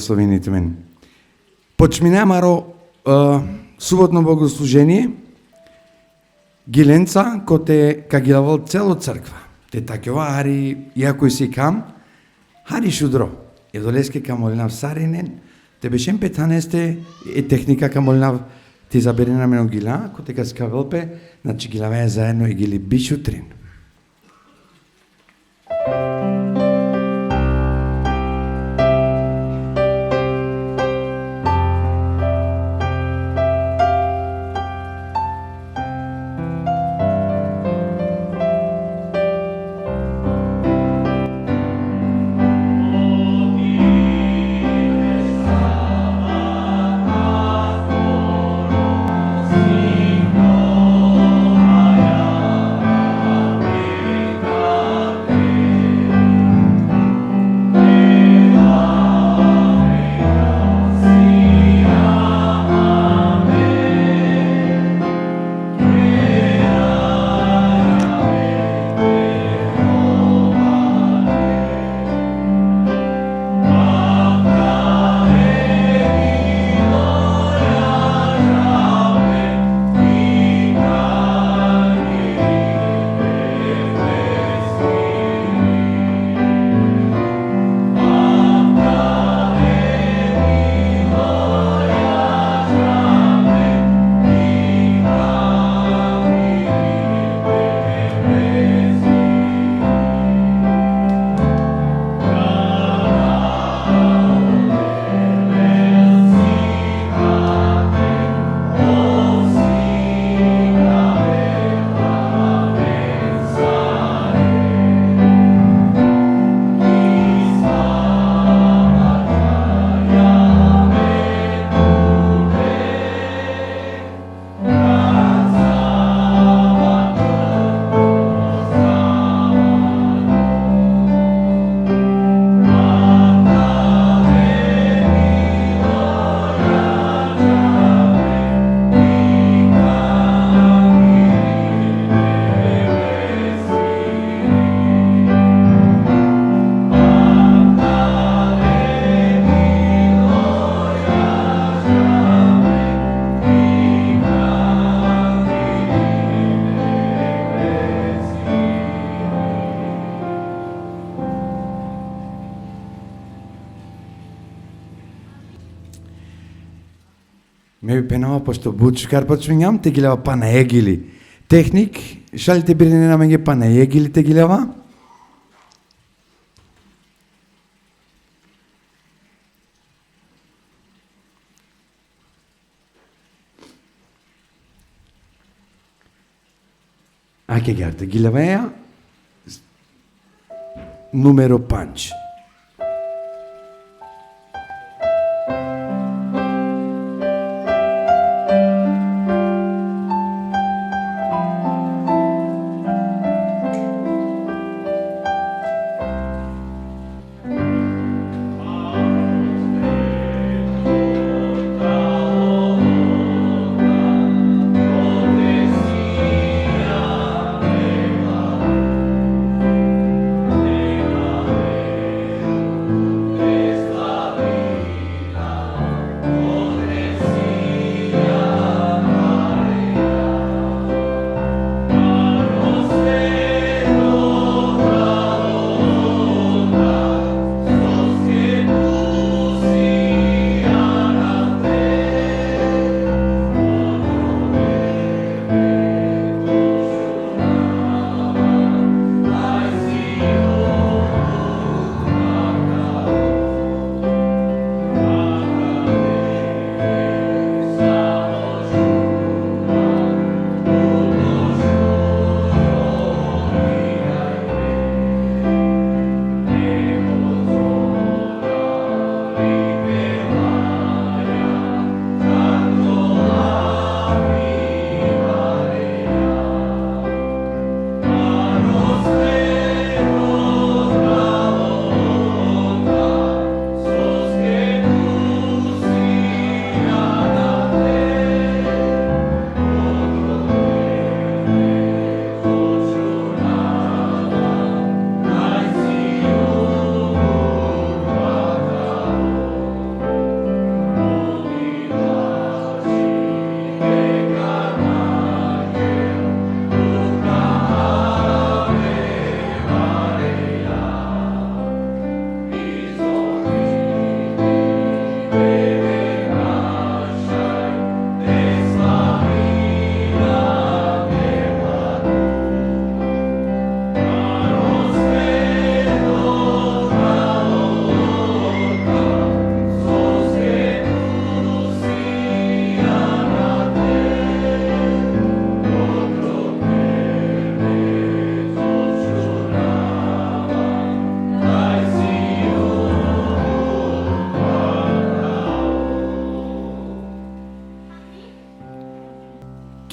благословените мен. Почминамаро суботно богослужение, Гиленца, коте кагилавал цело црква. Те такива хари, иако си кам, хари шудро. Едолеске камолинав саринен, те бешен петанесте, техника камолинав, ти забери на мене гила, коте ка скавелпе, значи гилавеја заедно и гили бишутрин. Ме би пенава, пошто бучкар почмињам, те гилева пана егили. Техник, шалите бирене на меѓе пана егили те гилева. Аке гарте гилевеја numero 5.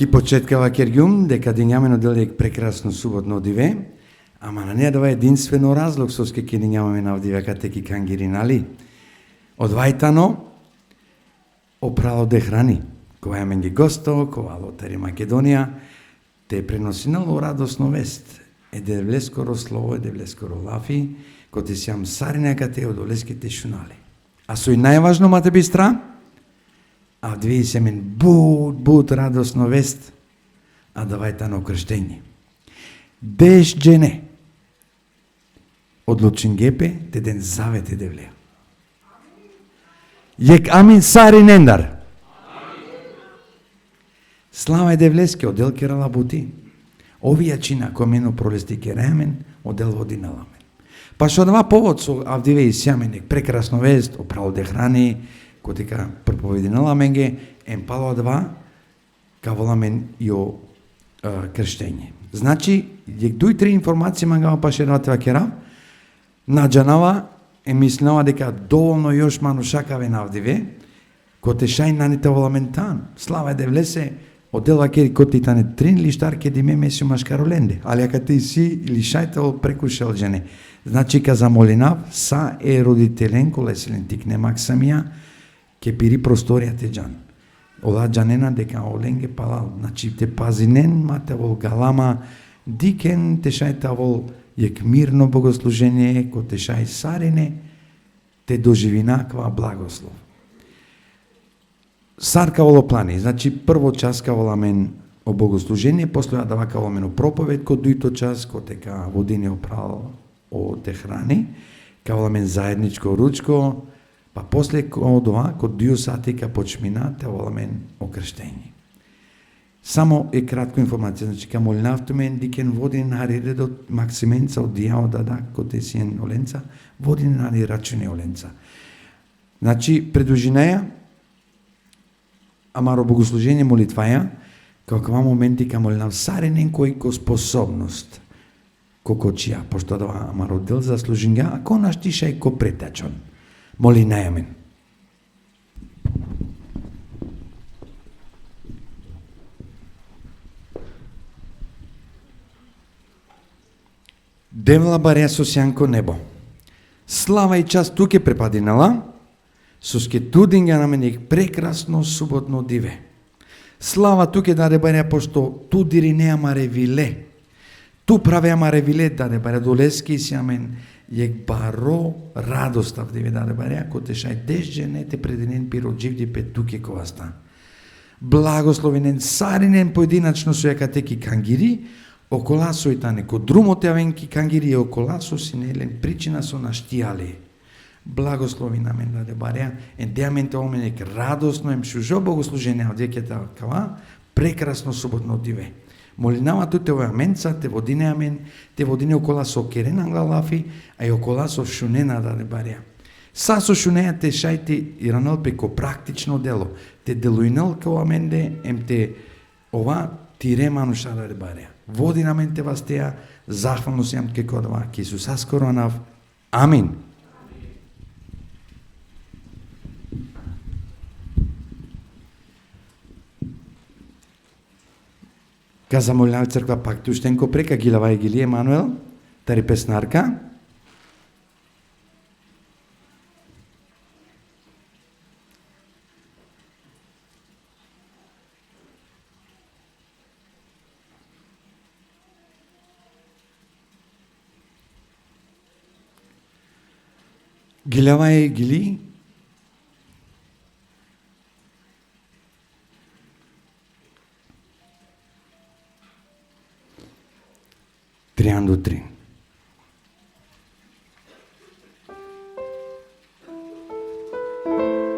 Ки почеткава кергјум дека денјамено делек прекрасно суботно одиве, ама на неа дава единствено разлог со ке ке нямаме на одиве катеки кангири, нали? Одвајтано опрало де храни, која мен ги госто, која лотари Македонија, те преносинало радосно вест. Еде влескоро слово, еде влескоро лафи, коте сјам сарина кате одолеските шунали. А со и најважно мате бистра, а две се мен буд радосно вест, а давајтано крштење. Деш джене, одлучен гепе, те ден завете девлеа. Јек амин сари нендар. Слава е девлеске, одел керала бути. Овија чина комено пролести керамен, одел води на ламен. Па што два повод со Авдиве и Сјаменек, прекрасно вест, оправо де храни, котека проповеди на ламенге, емпало два, каволамен јо крштење. Значи, јек дуј три информации мангава паше два кера, наджанава, мислинава дека доволно још манушакаве на Авдиве, коте шај наните воламентан, слава е девлесе, оделва кери коти тане трин лиштар ке диме месио машкароленде, али ака ти си лишајтел прекушел жене. Значи ка замолинав, са е родителен колеселен тикне максамија, ке пири просторијате джан. Ола джанена дека оленге палал, значи те пазинен мате вол галама, дикен те шајта вол јек мирно богослужение, ко те шај сарине, те доживи наква благослов. Сарка воло плани, значи прво час кавола мен о богослужение, после да вака мен о проповед, ко дуито час, ко тека водине опрал о те храни, кавола мен заедничко ручко, па после од ова, ко 2 сати ка почмина, те вола мен о крштење. Само е кратко информација, значи ка молинавто мен дикен водин на редот максименца од дијао да ко те сиен оленца, водин на рачуне оленца. Значи, предужинеја, амаро богослужение молитваја, како моменти ка молинав саренен кој ко способност, коко чија, пошто да амаро дел заслужинга, а ко наштиша и ко претачон. Молинаја мен. Девла бареа со сјанко небо. Слава и час туке препадинала, со скетудинга на мене прекрасно суботно диве. Слава туке даде бареа, пошто ту дири не амаре виле. Ту праве амаре виле даде бареа долески сјамен, јек баро радостав диве даде бареа, ко те шај дежже не те прединен пиро дживди пет туке коваста. Благословенен саринен поединачно со јакатеки кангири, окола со и тане ко друмоте авенки кангири окола со синелен причина со наштијали. Благослови на мен даде бареа, ендеаменте оменек радосно им шужо богослужение од јекета кава, прекрасно суботно диве. Молинава туте ова менца, те водине амен, те водине окола со керена глалафи, а и окола со шунена даде бареа. Са со шунеја те шајти и ранел пеко практично дело. Те делуинел као аменде, те ова тиреману ша даде бареа. Води на мен те вастеа, захвално се јам ке кодова, ке Исуса скоронав. Амин. Ка замолинав црква пак туштенко прека Гилава и Гили Емануел, тари песнарка. Гилава и Гили, Трианду 3. Amen.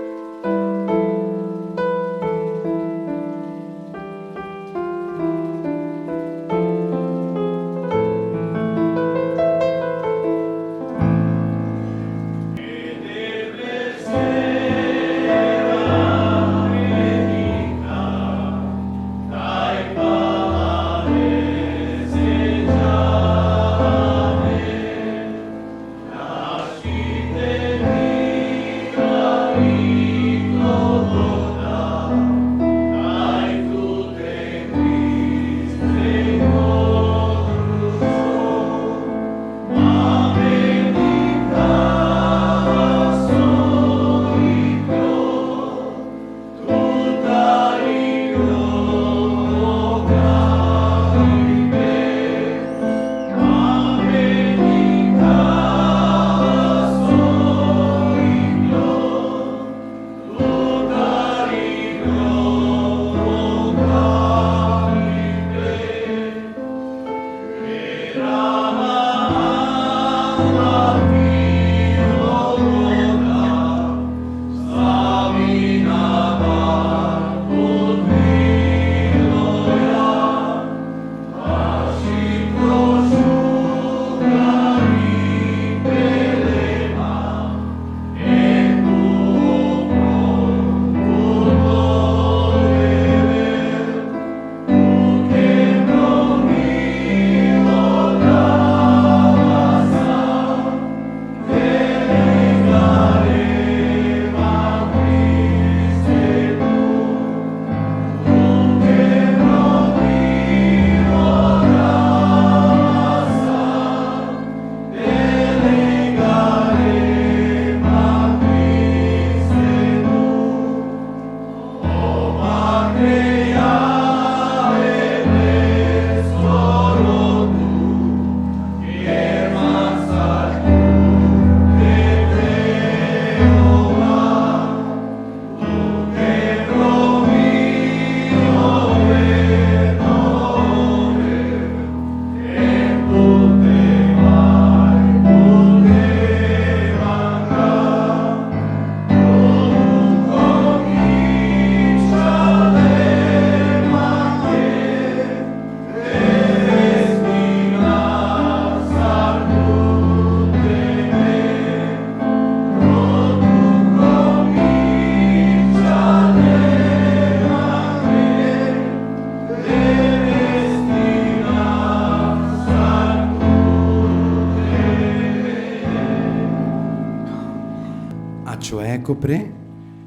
мајко пре,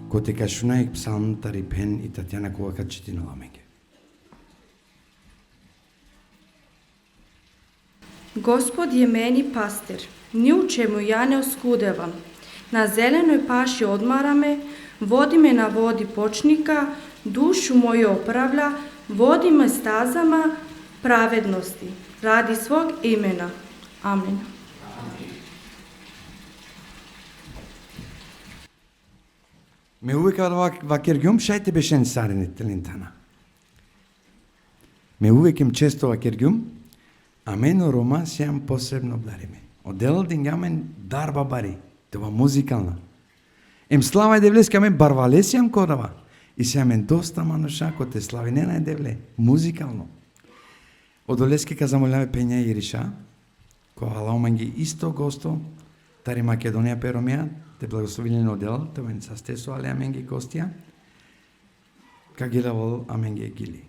кој те кашунајк псалм тарипен и Татјана кога качетинала меќе. Господ je meni pastir, ni u čemu ja ne oskudevam. Na zelenoj paši odmara me, vodi me na vodi počnika, dušu moju opravlja, vodi me stazama pravednosti, radi svog imena. Amen. Ме увека вакергјум шајте бешен сарене телентана. Ме увекем често вакергјум, а мено рома сеам посебно блариме. Оделал дингамен дарба бари, това музикална. Ем слава девлеска мен барвале сеам кодава. И сеамен доста мануша ко те слави не на девле, музикално. Одолески ка замоляве пења и риша, која лауманги исто госто, тари Македонија перомија, те благословили на одел, те мен састесу, але аменги гостија, ка гилавол аменги гили.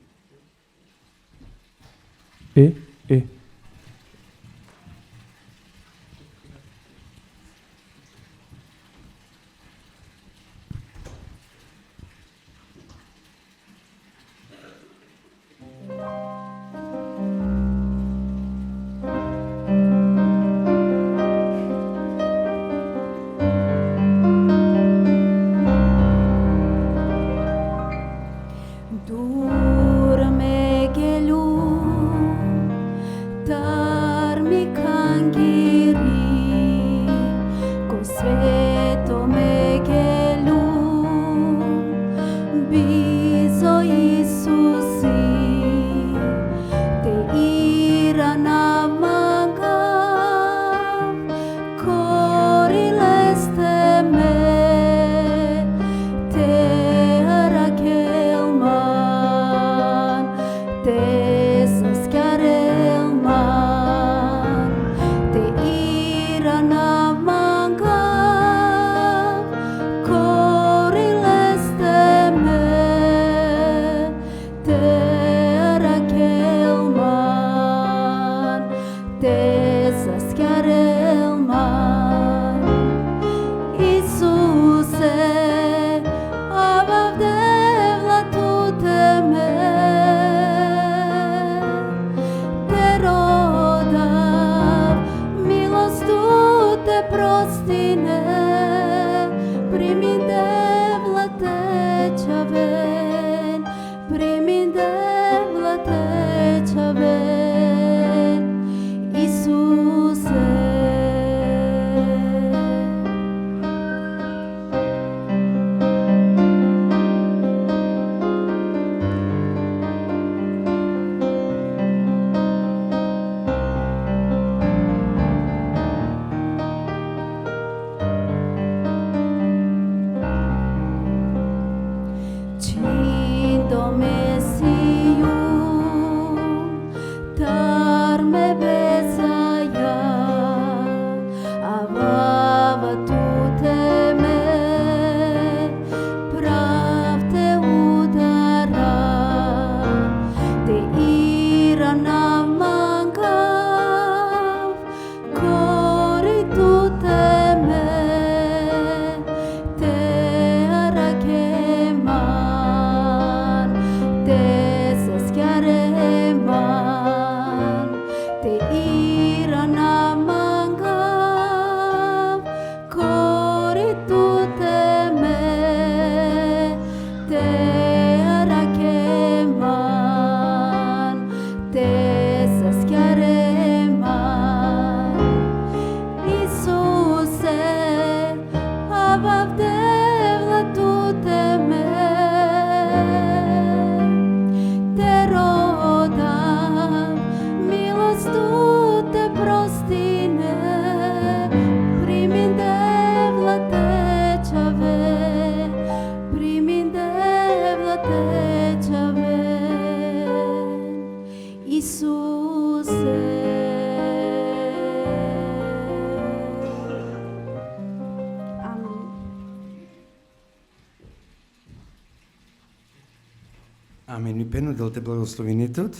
Амин, пено дел те благословението.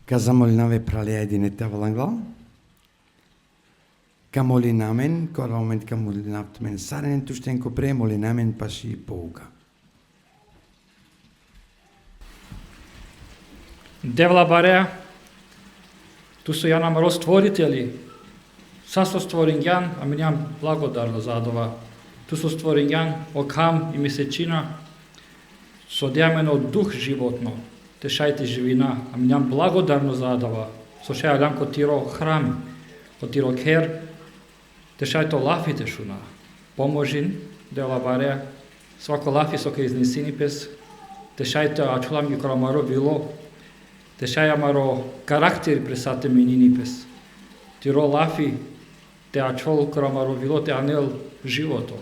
Ка замолнаве пралеја единете валангла. Камоли намен, кога момент камоли намен саренен туштенко пре, моли намен паши поука. Девла бареа, ту со ја намаро створители, са со створињан, а ми нямам благодарно за това. Ту со створињан, окам и месечина, со дјамено дух животно, те шајте живина, а ми нямам благодарно за това. Со шаја лјанко тиро храм, ко тиро кер, те шајто лафите шуна. Поможин, девла бареа, свако лафи со ка изнесини пес, те шајте ачулам ги корамаро било, те шаја маро карактери пресате менини пес. Тиро лафи, те ачол корамаро било, те анел живото,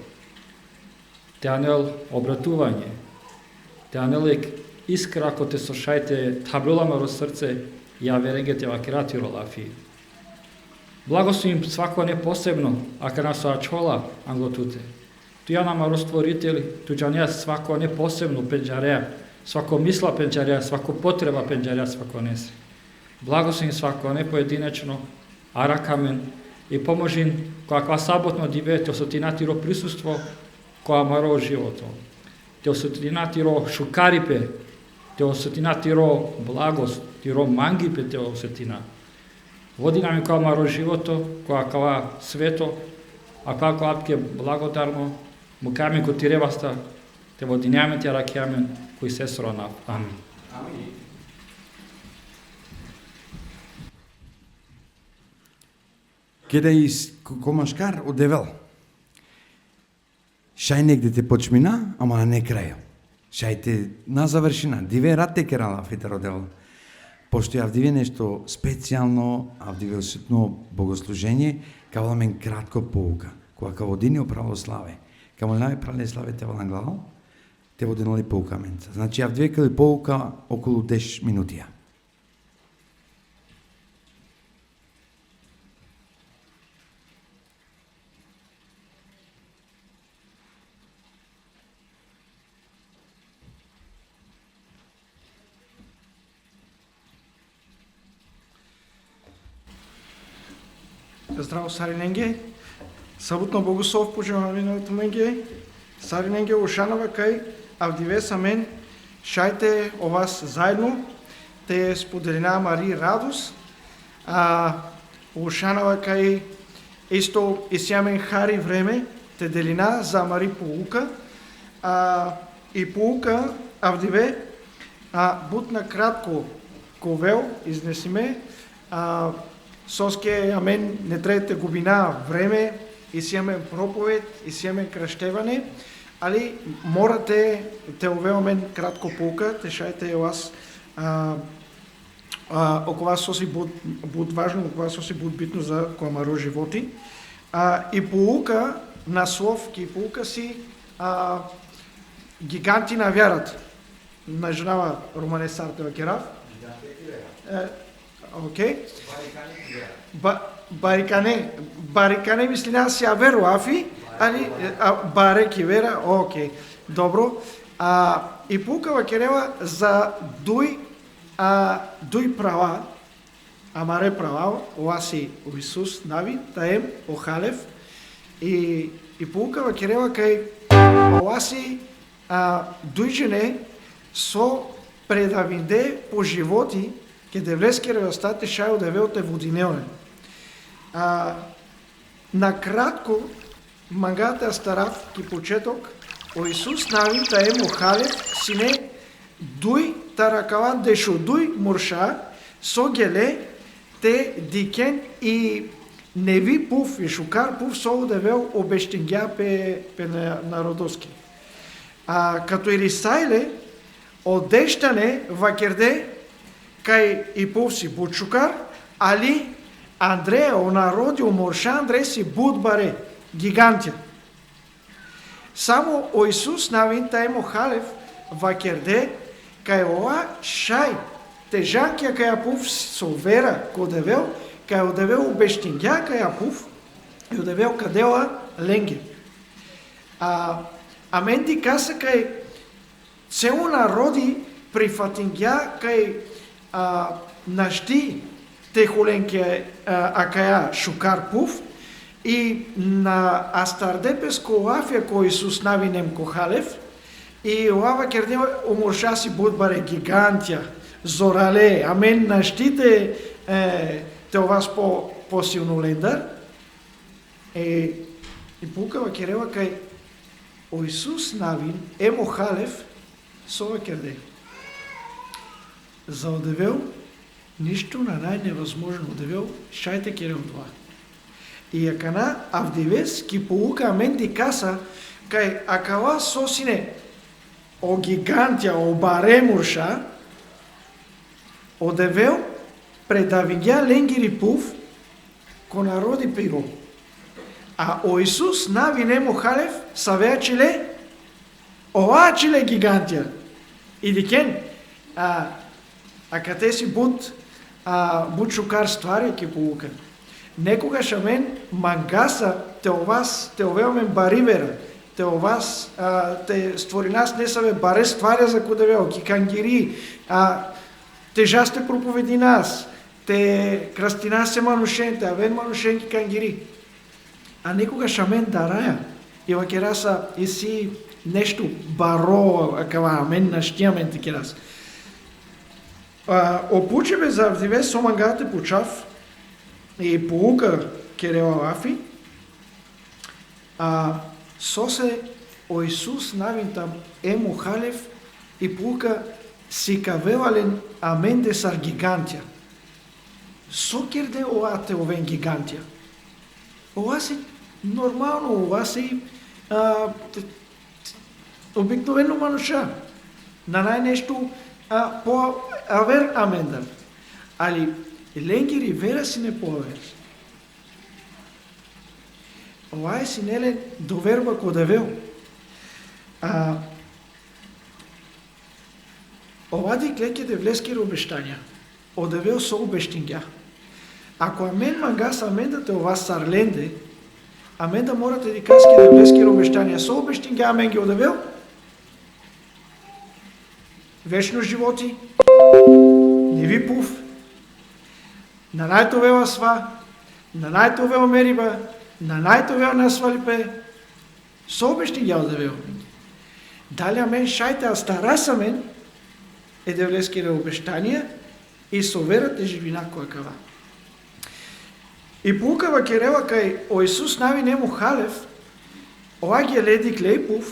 те анел обратување, те анел искра ко те сошајте табрила маро срце, ја веренге те вакера тиро лафи. Благословим свако не посебно, ака нас со ачола англотуте. Ту ја намаро створители, ту джанија свако не посебно пенџареа, свако мисла пенџареа, свако потреба пенџареа, свако не се. Благословим свако не поединечно, аракамен и поможин која саботно диве те осотинатиро присуство која маро живото. Те осотинатиро шукарипе, те осотинатиро благост, тиро мангипе те осетина. Води нами која маро живото, која кава свето, а која којапке благодарно, му каме ко тиреваста, те водиняме те ракеаме, кој се срона. Амин. Кеда комашкар одевел. Шај негде те почмина, ама не крајо. Шај те на завршина, диве рад те керала фите родевел. Пошто ја вдиве нешто специјално, а вдиве осетно богослужење, као мен кратко поука, која као одини православе. Камо лаве православе те валанглал, те водинали поука менца. Значи ја вдиве као поука околу 10 минутија. Здраво, Сариненге. Саботно богослов пожелаваме на Туменге. Сариненге ушанава кај Авдиве Самен. Шајте о вас заедно. Те споделина Мари радост. Ушанава кај исто исјамен хари време. Те делина за Мари поука. И поука Авдиве бутна кратко ковел изнесиме. Соске, амен, не требате губина време, и си имаме проповед, и си имаме кръщеване, али морате те овеомен кратко полка, те шајте вас около вас соси буд важно, около вас соси буд битно за коамаро животи. И полука, наслов, ки полука си гиганти на вярата. На женава Романе Сартева Керав. Окей. Барикане мисли на си аверу афи, али бареки вера, окей. Добро. И пукава керева за дуј права, амаре права, оаси Исус нави, таем охалев и пукава керева кај оаси дуј жене со предавинде по животи ке девлески ревостате шају девелте водинеоне. Накратко, мангата старав ки почеток, о Исус нави та емо халев сине дуј таракаван дешо дуј мурша со геле те дикен и неви пуф и шукар пуф со девел обештингја пе народоски. Като Ирисајле одештане вакерде кај и пуф си бучукар, али Андреја, она родил морша Андре си будбаре, гигантја. Само о Исус навин тајмо халев вакерде, кај ова шај, тежанкја кај апуф со вера кодевел, кај одевел обештингја кај апуф, и одевел кадела ленге. Амен ти каса кај цело народи прифатингја кај нашти техоленке акаја шукар пуф, и на астардепес ко Афия ко Исус навинем ко халев, и овава керде омуршаси будбаре гигантия, зорале, амен наштите те овас по силно лендар, и пукава керева кај о Исус навин емо халев сова керде. За одевел ништо на најневъзможно одевел, шајте керев това. И акана авдивес ки поука амен ди каса кај акава сосине о гигантија, о баремурша, одевел предавиѓа ленгири пув ко народи пиро. А о Исус навинемо халев савеачиле оваачиле гигантија. И дикен а кате си буд шукар ствари ки поука. Некогаш амен мангаса те овас те овеомен баривера, те овас те створи нас не саве баре стваря за кодевел, ки кангири, те жасте проповеди нас, те крастина се манушенте, авен манушен ки кангири. А некогаш амен дараја, и вакераса и си нешто баро, акава амен наштиамен ти керас. Опучебе завдиве сомангате почав и поука керева афи, сосе о Исус навинтам емо халев и поука сикавевален амен десар гигантија. Со керде ова те овен гигантија? Ова си нормално, ова си обикновено мануша. На најнешто по авер амендар. Али ленгири вера си не поавер. Ова е синеле доверба кодевел. Ова ди клекеде влескири обештања. Одевел со обештиња. Ако амен мангас амен да те ова сарленде, амен да морате ди каски да влескири обештања со обештиња амен ги одевел, вечно животи, не ви пув, на најтовела сва, на најтовела мериба, на најтовела насвалипе, со обештиња одевел. Дали амен шајте, а старас амен, е да влескири обештања и со верата живина која кава. И поукава керева кај о Исус навинемо халев, ова ги леди клејпув,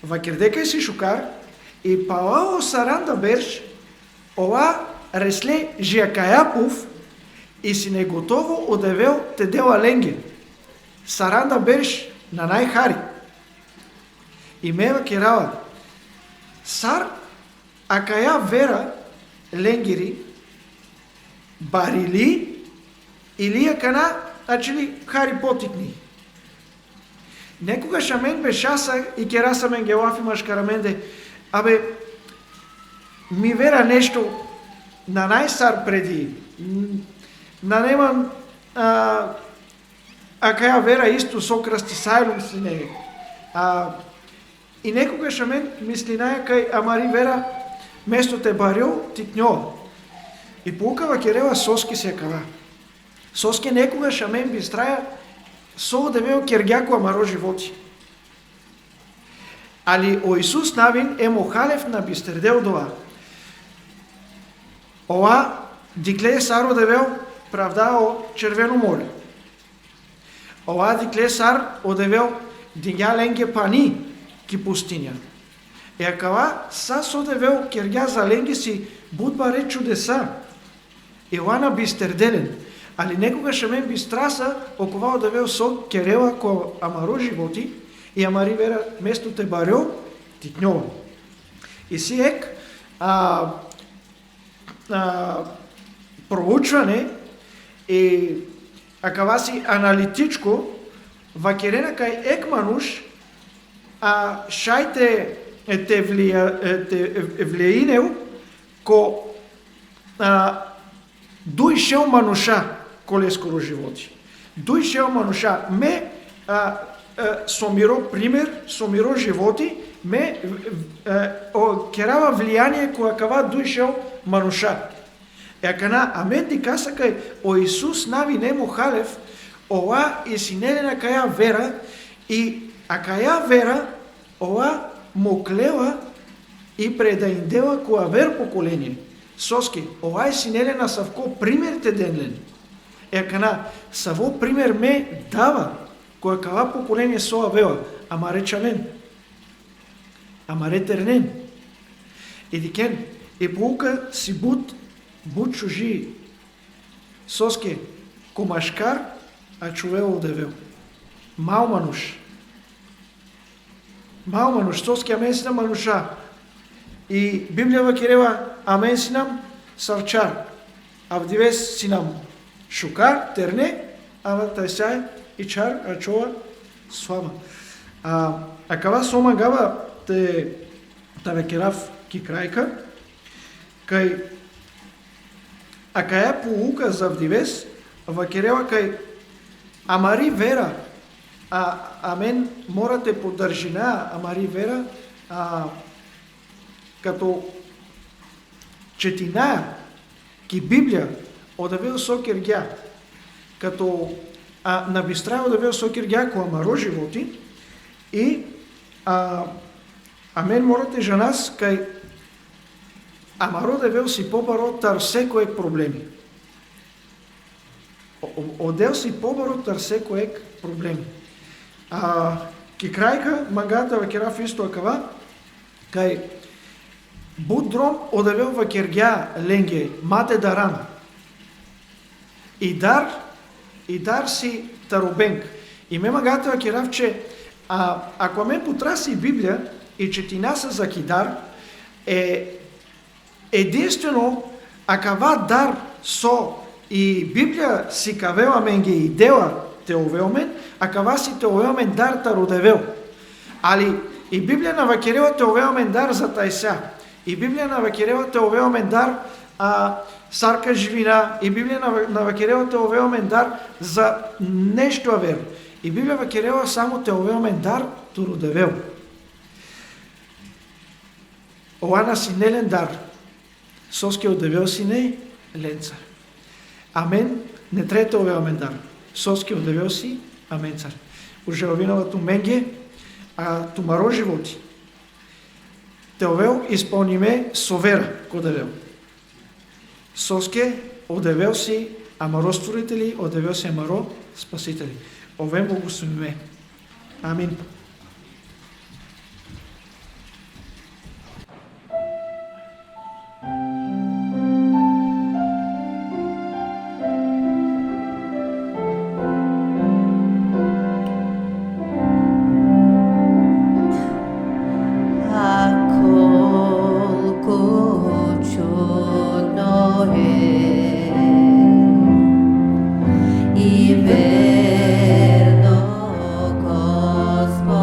вакердека си шукар, и палао саранда берш, ова ресле жијакајапув, и си не готово одевел те дела ленге. Саранда берш на најхари. И мева керава, сар, акаја вера ленгири, барили, или акана, ачили хари потикни. Некогаш амен бешаса и кераса мен гелафи машкараменде, абе, ми вера нешто на најсар преди, на немам акаја вера исто со красти сајлум си не. И некогаш амен мисли наја кај амари вера место те барио тикњова. И поукава керева соски се кава. Соски некогаш амен би страја со одевел кергјако амаро животи. Али о Исус навин емо халев на бистердел дова. Ова дикле сар одевел правдао Червено море. Ова дикле сар одевел диња ленге пани ки пустиња. И акава сас одевел кергја за ленге си будбаре чудеса. И ова на бистерделен. Али некогаш амен бистраса окова одевел со керела ко амаро животи, и амари вера место те барио тикњова. И си ек проучване и акава си аналитичко вакерена кај ек мануш шајте те влијинел ко дуј шел мануша коле скоро животи. Дуј шел мануша ме со миро пример, со миро животи, ме керава влијание која кава дујшел мануша. Екана, амен ти каса кај о Исус навинемо халев, ова е синелена каја вера и каја вера ова му клева и предаиндела која вер поколение. Соски, ова е синелена савко пример те денлен. Кана саво пример ме дава која кава поколение соа вела, ама речамен, ама ретернен. И дикен, и полука си буд чужи. Соске, комашкар, а човел одевел. Мал мануш, соске, амен си на мануша. И Библия керева, амен си нам сарчар, а вдивес си нам шукар, терне, ама тайсай и чар, а чова слава. А кава сома гава те тавекерав ки крајка, кај каја полука за вдивес, вакерева кај амари вера, мен морате поддржина, амари вера, като четина ки Библија одавел сокер гја, като набистрај одавел сокер гја која маро животи и мен морате за нас кај амаро девел си побаро тар секоек проблеми. Одел си побаро тар секоек проблеми. Ки крајка мангата вакерав исто акава, кај будром одевел вакергја ленге мате даран. И дар си таробенк. И ме мангата вакерав, че ако мен потраси Библија и четина се за кидар, единствено акава дар со и Библија си кавела мен ги идела те овелмен, акава си те овелмен дар тародевел. Али и Библија на вакерела те овелмен дар за тајся. И Библија на вакерела те овелмен дар сарка живина. И Библија на вакерела те овелмен дар за нешто вер. И Библија вакерела само те овелмен дар туродевел. Оана си нелен дар. Соске одевел си не ленцар. Амен не трете овелмен дар. Соске одевел си амен цар. Ужеловинова ту менге, ту маро животи. Те овел исполниме со вера, кодевел. Соске одевел си амаро створители, одевел си амаро спасители. Овем благословиме. Амин. Verno Gospod.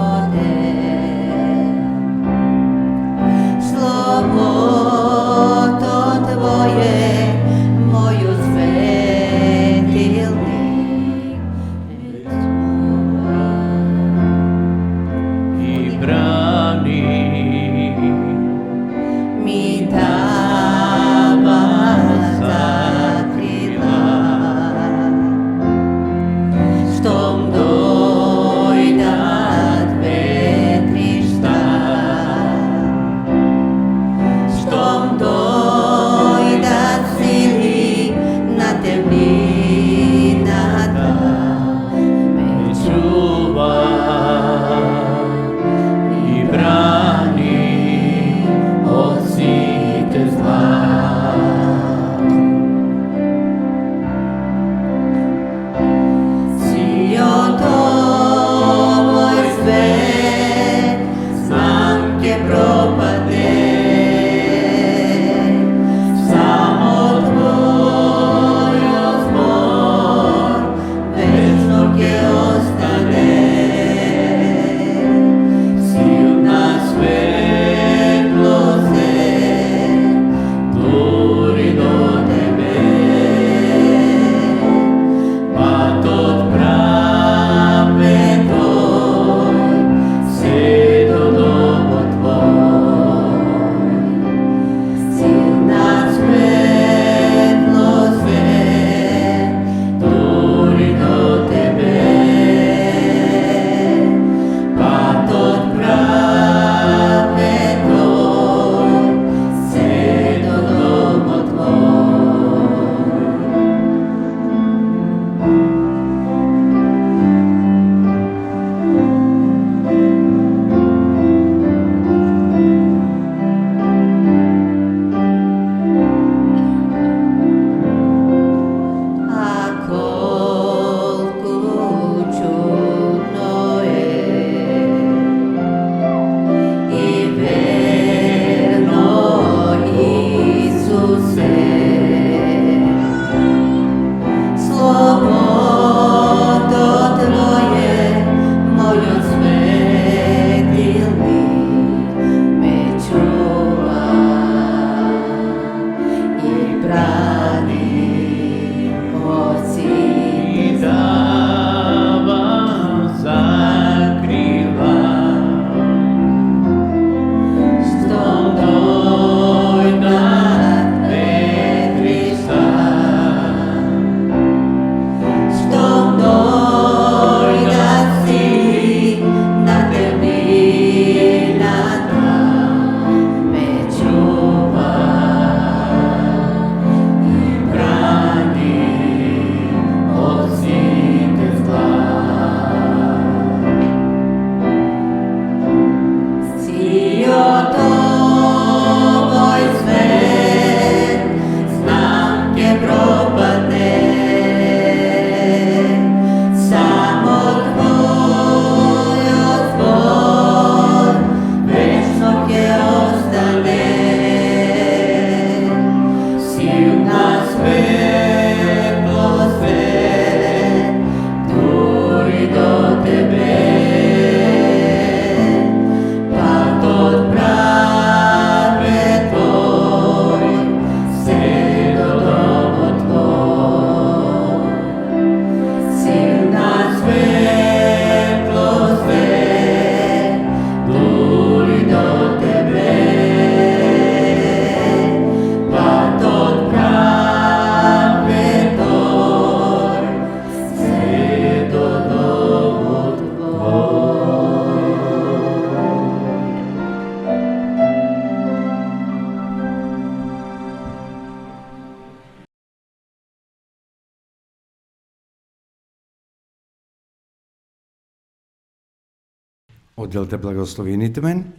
Отделте благословените мен.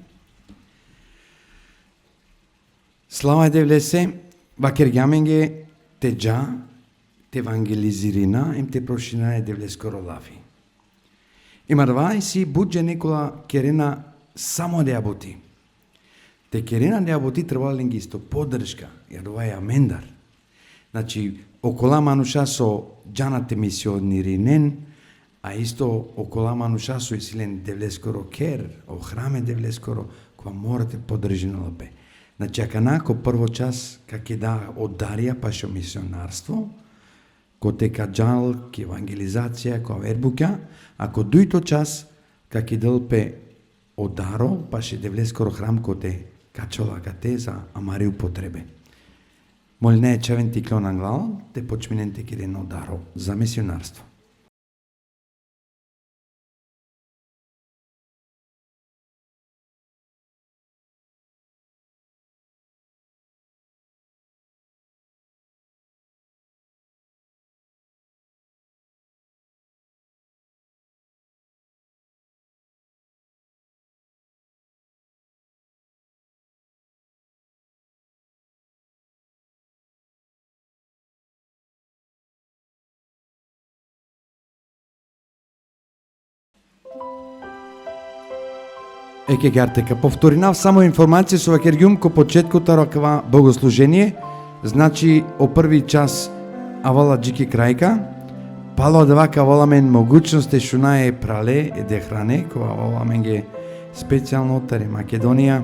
Слава девлесе, вакергяменге те джа, те евангелизирина, им те прошина е девлес королави. Има два и си буджа некола керена само да јаботи. Те керена да јаботи требален ги исто поддршка, ја това е амендар. Значи, окола мануша со джаната мисиониринен, а исто окола мануша со исилен девлескоро кер, охраме девлескоро, која морате поддржи на лапе. Значи, ака нако прво час, как е да одарија пашо мисионарство, ко те каджал, ки евангелизација, ко вербука, ако дуито час, как е дълпе одаро, паше девлескоро храм, ко те качола кате за амари употребе. Моли не е чевен ти клон англал, те почминен те киден одаро за мисионарство. Еке гартека, повторинав само информација со вакергјум ко почеткот ракава богослужение, значи о први час авала джики крајка, пало да вака воламен могуćност шуна е прале е де хране, кога воламен ге специјално таре Македонија,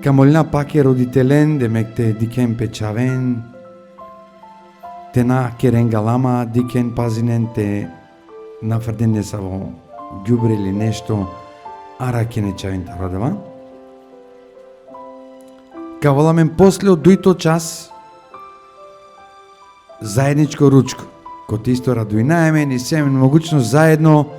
камолина пак е родителен, демек те дикен печавен, те на керен галама, дикен пазинен, те нафрден не са во ѓубре или нешто, ара ке не чавен тарадава. Ка воламен после од дуито час заедничко ручко, кој те исто радуинаемен и семен могуćност заедно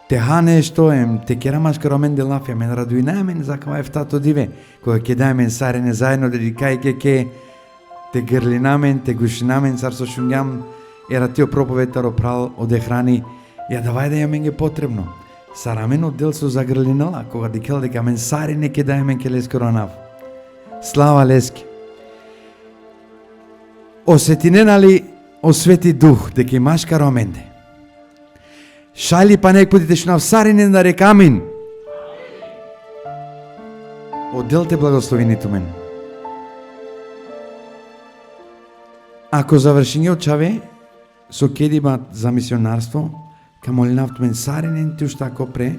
теха нешто, те керамашка ромен делафија, мен радуинаемен закава ефтато диве, кога ке даемен сарене заедно дедикајке ке те грлинамен, те гушинамен, царсо шунгјам, ера тио проповетаро прал оде храни, ја давај да ја мен ге потребно. Сарамен од дел со загрлинала, кога дикел дека мен сари не ке дај мен ке лескоро нав. Слава Лески. Осетинена ли о Свети Дух, дека имаш кароменде? Шали па некпотите шунав саринен да река амин. Отделте благословените мен. Ако завршиње очаве, со кедибат за мисионарство, камолинавт мен саринен ти ушта ако пре,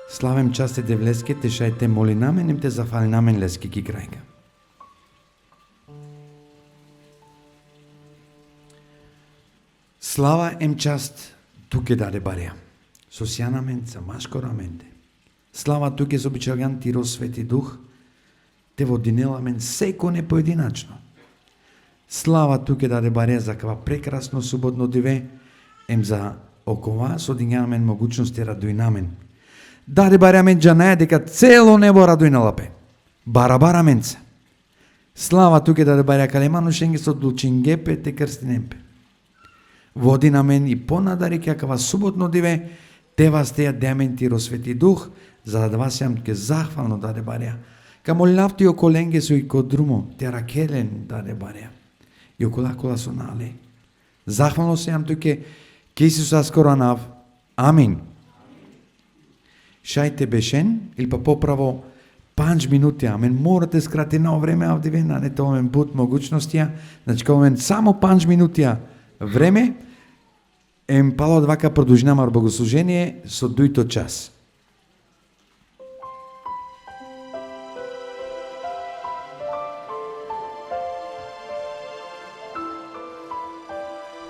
славем часте девлеске, те шајте моли намен, им те зафали намен лески ки крајка. Слава ем част туке даде барја, со сјанамен са машко раменде. Слава туке со обичалган тиро Свети Дух, те водинеламен секо не поединачно. Слава туке даде барја за кава прекрасно суботно диве, ем за окова со динјамен могуćности радуинамен. Даде барјамен джанаја дека цело небо радуиналапе. Бара менце. Слава туке даде барја калеманушенге со длучингепе те крстинемпе. Води на мен и понадари какава суботно диве, те вас теја демен тиро Свети Дух, за да вас јам ке захвално даде барја. Камолинавти околенге со и кодрумо, те ракелен даде барја. И околакола со нале. Захвално се јам туке ке Исуса скоро нав. Амин. Шајте бешен, или па поправо 5 минути, амен морате скрати на време авдивена, не тоа мен бут могуćностија, значи кога мен само 5 минути време, пало од вака продолжина мар богослужение со дуито час.